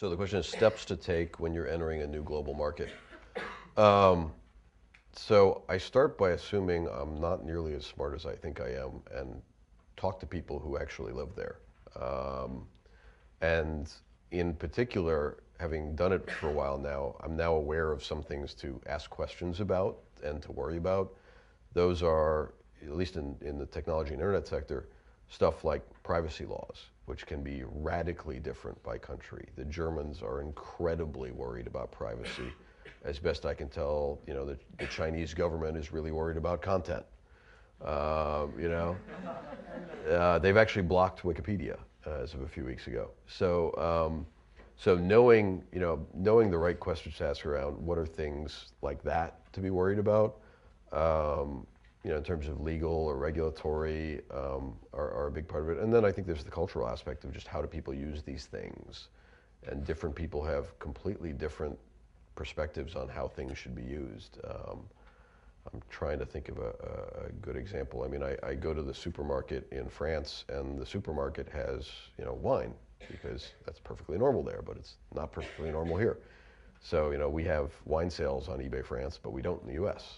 So the question is steps to take when you're entering a new global market. Um, so I start by assuming I'm not nearly as smart as I think I am and talk to people who actually live there. Um, and in particular, having done it for a while now, I'm now aware of some things to ask questions about and to worry about. Those are, at least in the technology and internet sector, stuff like privacy laws, which can be radically different by country. The Germans are incredibly worried about privacy. As best I can tell, the Chinese government is really worried about content. They've actually blocked Wikipedia as of a few weeks ago. So knowing the right questions to ask around what are things like that to be worried about, in terms of legal or regulatory, are a big part of it. And then I think there's the cultural aspect of just how do people use these things, and different people have completely different perspectives on how things should be used. I'm trying to think of a good example. I mean, I go to the supermarket in France, and the supermarket has, wine, because that's perfectly normal there, but it's not perfectly normal here. So, we have wine sales on eBay France, but we don't in the US.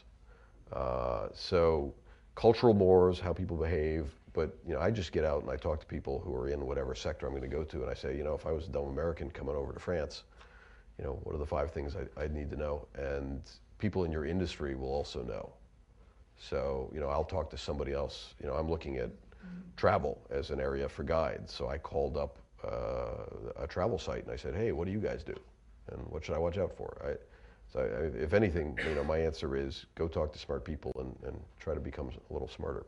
So cultural mores, how people behave, but, I just get out and I talk to people who are in whatever sector I'm going to go to, and I say, if I was a dumb American coming over to France, what are the 5 things I'd need to know? And people in your industry will also know. So, I'll talk to somebody else. I'm looking at travel as an area for guides. So I called up a travel site and I said, hey, what do you guys do? And what should I watch out for? If anything, my answer is go talk to smart people and try to become a little smarter.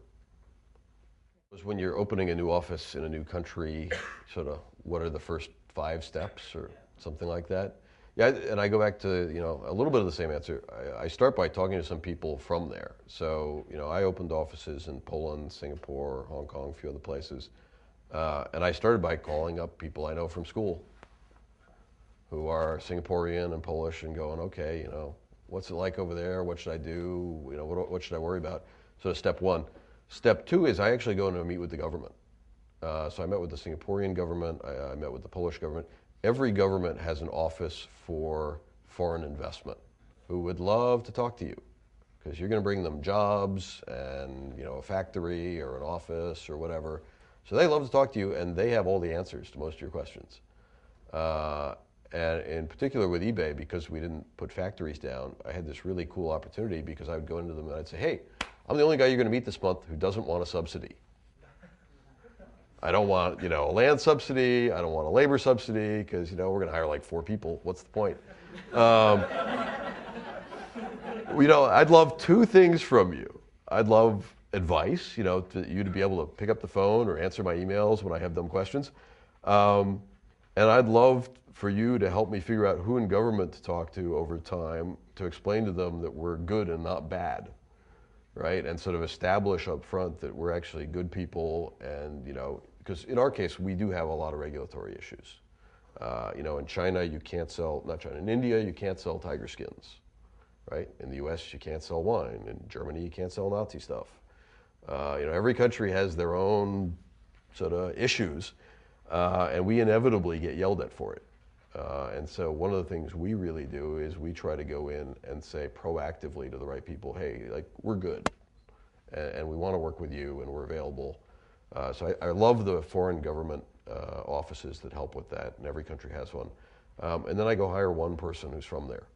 When you're opening a new office in a new country, sort of what are the first 5 steps or something like that? Yeah, and I go back to, a little bit of the same answer. I start by talking to some people from there. So, I opened offices in Poland, Singapore, Hong Kong, a few other places. And I started by calling up people I know from school who are Singaporean and Polish and going, okay, what's it like over there? What should I do? What should I worry about? So step 1. Step 2 is I actually go and meet with the government. So I met with the Singaporean government. I met with the Polish government. Every government has an office for foreign investment who would love to talk to you because you're going to bring them jobs and a factory or an office or whatever. So they love to talk to you, and they have all the answers to most of your questions. And in particular with eBay, because we didn't put factories down, I had this really cool opportunity because I would go into them and I'd say, hey, I'm the only guy you're going to meet this month who doesn't want a subsidy. I don't want, a land subsidy. I don't want a labor subsidy because, we're going to hire like 4 people. What's the point? I'd love 2 things from you. I'd love advice, you to be able to pick up the phone or answer my emails when I have dumb questions. And I'd love for you to help me figure out who in government to talk to over time to explain to them that we're good and not bad, right? And sort of establish up front that we're actually good people and, because in our case, we do have a lot of regulatory issues. In China, you can't sell, not China, in India, you can't sell tiger skins, right? In the US, you can't sell wine. In Germany, you can't sell Nazi stuff. Every country has their own sort of issues, and we inevitably get yelled at for it. And so one of the things we really do is we try to go in and say proactively to the right people, hey, like, we're good, and we want to work with you, and we're available. So I love the foreign government offices that help with that, and every country has one. And then I go hire one person who's from there,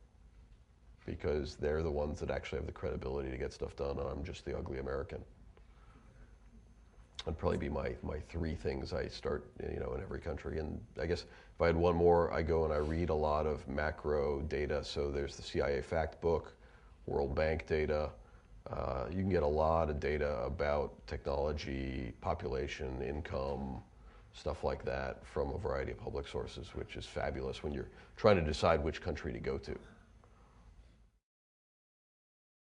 because they're the ones that actually have the credibility to get stuff done, and I'm just the ugly American. That'd probably be my 3 things I start, in every country. And I guess if I had one more, I go and I read a lot of macro data. So there's the CIA fact book, World Bank data. You can get a lot of data about technology, population, income, stuff like that from a variety of public sources, which is fabulous when you're trying to decide which country to go to.